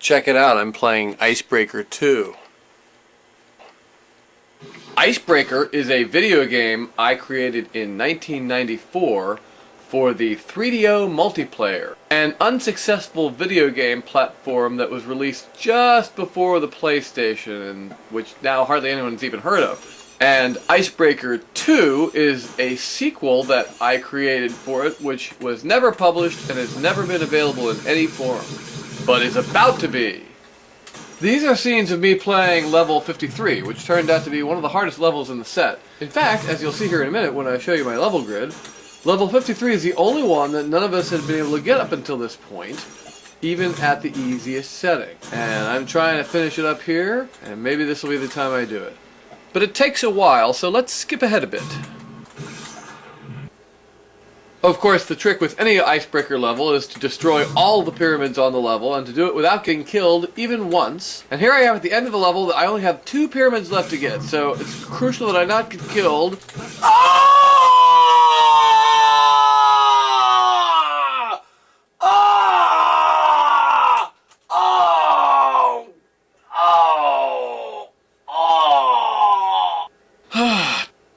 Check it out, I'm playing Icebreaker 2. Icebreaker is a video game I created in 1994 for the 3DO multiplayer, an unsuccessful video game platform that was released just before the PlayStation, and which now hardly anyone's even heard of. And Icebreaker 2 is a sequel that I created for it, which was never published and has never been available in any form, but is about to be. These are scenes of me playing level 53, which turned out to be one of the hardest levels in the set. In fact, as you'll see here in a minute when I show you my level grid, level 53 is the only one that none of us had been able to get up until this point, even at the easiest setting. And I'm trying to finish it up here, and maybe this will be the time I do it. But it takes a while, so let's skip ahead a bit. Of course, the trick with any Icebreaker level is to destroy all the pyramids on the level, and to do it without getting killed even once. And here I am at the end of the level that I only have 2 pyramids left to get, so it's crucial that I not get killed.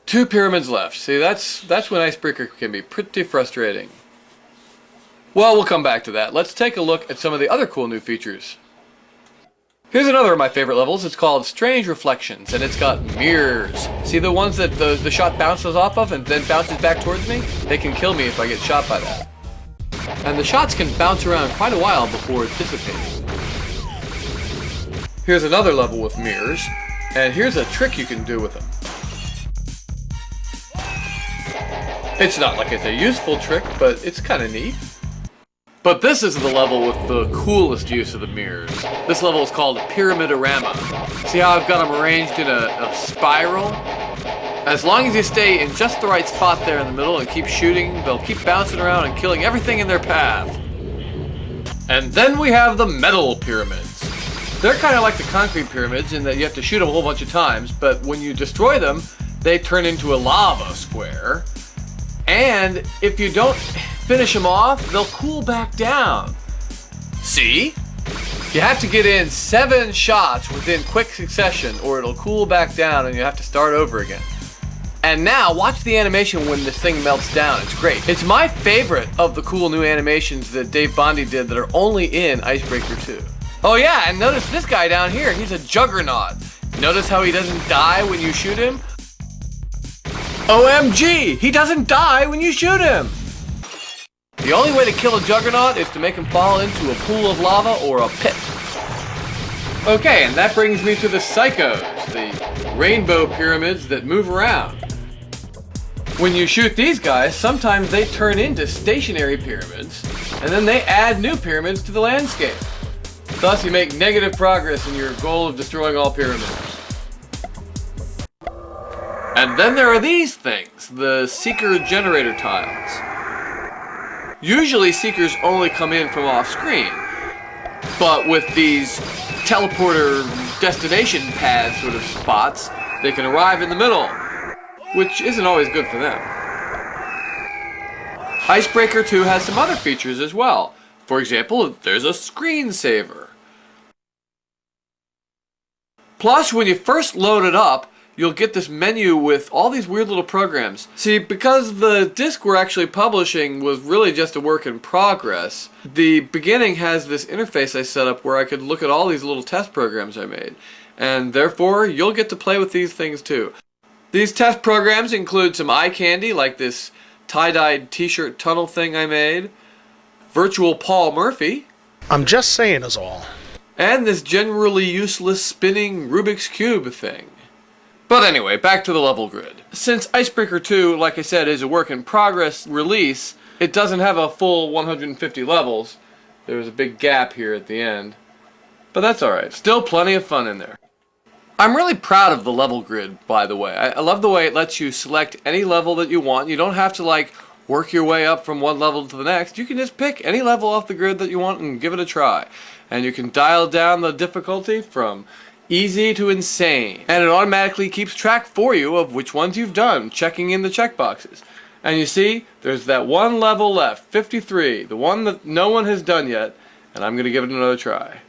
Two pyramids left. See, that's when Icebreaker can be pretty frustrating. Well, we'll come back to that. Let's take a look at some of the other cool new features. Here's another of my favorite levels. It's called Strange Reflections, and it's got mirrors. See the ones that the shot bounces off of and then bounces back towards me? They can kill me if I get shot by that. And the shots can bounce around quite a while before dissipating. Here's another level with mirrors, and here's a trick you can do with them. It's not like it's a useful trick, but it's kind of neat. But this is the level with the coolest use of the mirrors. This level is called Pyramidorama. See how I've got them arranged in a spiral? As long as you stay in just the right spot there in the middle and keep shooting, they'll keep bouncing around and killing everything in their path. And then we have the metal pyramids. They're kind of like the concrete pyramids in that you have to shoot them a whole bunch of times, but when you destroy them, they turn into a lava square. And if you don't finish them off, they'll cool back down. See? You have to get in 7 shots within quick succession or it'll cool back down and you have to start over again. And now, watch the animation when this thing melts down. It's great. It's my favorite of the cool new animations that Dave Bondi did that are only in Icebreaker 2. Oh yeah, and notice this guy down here. He's a juggernaut. Notice how he doesn't die when you shoot him? OMG! He doesn't die when you shoot him! The only way to kill a juggernaut is to make him fall into a pool of lava or a pit. Okay, and that brings me to the Psychos, the rainbow pyramids that move around. When you shoot these guys, sometimes they turn into stationary pyramids, and then they add new pyramids to the landscape. Thus, you make negative progress in your goal of destroying all pyramids. And then there are these things, the Seeker generator tiles. Usually Seekers only come in from off screen, but with these teleporter destination pad sort of spots, they can arrive in the middle, which isn't always good for them. Icebreaker 2 has some other features as well. For example, there's a screensaver. Plus, when you first load it up, you'll get this menu with all these weird little programs. See, because the disc we're actually publishing was really just a work in progress, the beginning has this interface I set up where I could look at all these little test programs I made. And therefore, you'll get to play with these things too. These test programs include some eye candy, like this tie-dyed t-shirt tunnel thing I made, virtual Paul Murphy. I'm just saying is all. And this generally useless spinning Rubik's Cube thing. But anyway, back to the level grid. Since Icebreaker 2, like I said, is a work in progress release, it doesn't have a full 150 levels. There's a big gap here at the end. But that's alright. Still plenty of fun in there. I'm really proud of the level grid, by the way. I love the way it lets you select any level that you want. You don't have to, like, work your way up from one level to the next. You can just pick any level off the grid that you want and give it a try. And you can dial down the difficulty from easy to insane, and it automatically keeps track for you of which ones you've done, checking in the checkboxes. And you see, there's that one level left, 53, the one that no one has done yet, and I'm going to give it another try.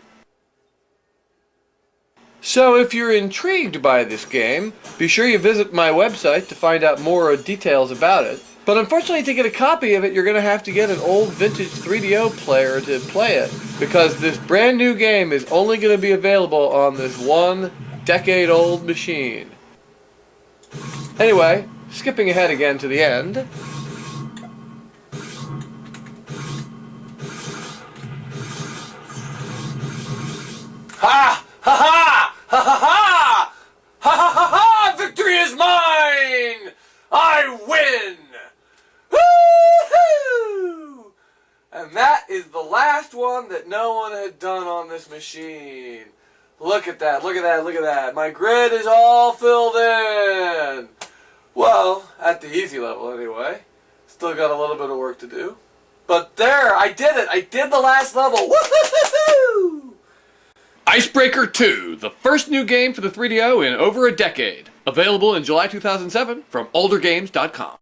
So if you're intrigued by this game, be sure you visit my website to find out more details about it. But unfortunately, to get a copy of it, you're going to have to get an old vintage 3DO player to play it, because this brand new game is only going to be available on this one decade-old machine. Anyway, skipping ahead again to the end. Ha! Ha ha! Ha ha ha! Ha ha ha ha! Victory is mine! I win! Woo-hoo! And that is the last one that no one had done on this machine. Look at that, look at that, look at that. My grid is all filled in. Well, at the easy level anyway. Still got a little bit of work to do. But there, I did it. I did the last level. Woo-hoo-hoo! Icebreaker 2, the first new game for the 3DO in over a decade. Available in July 2007 from oldergames.com.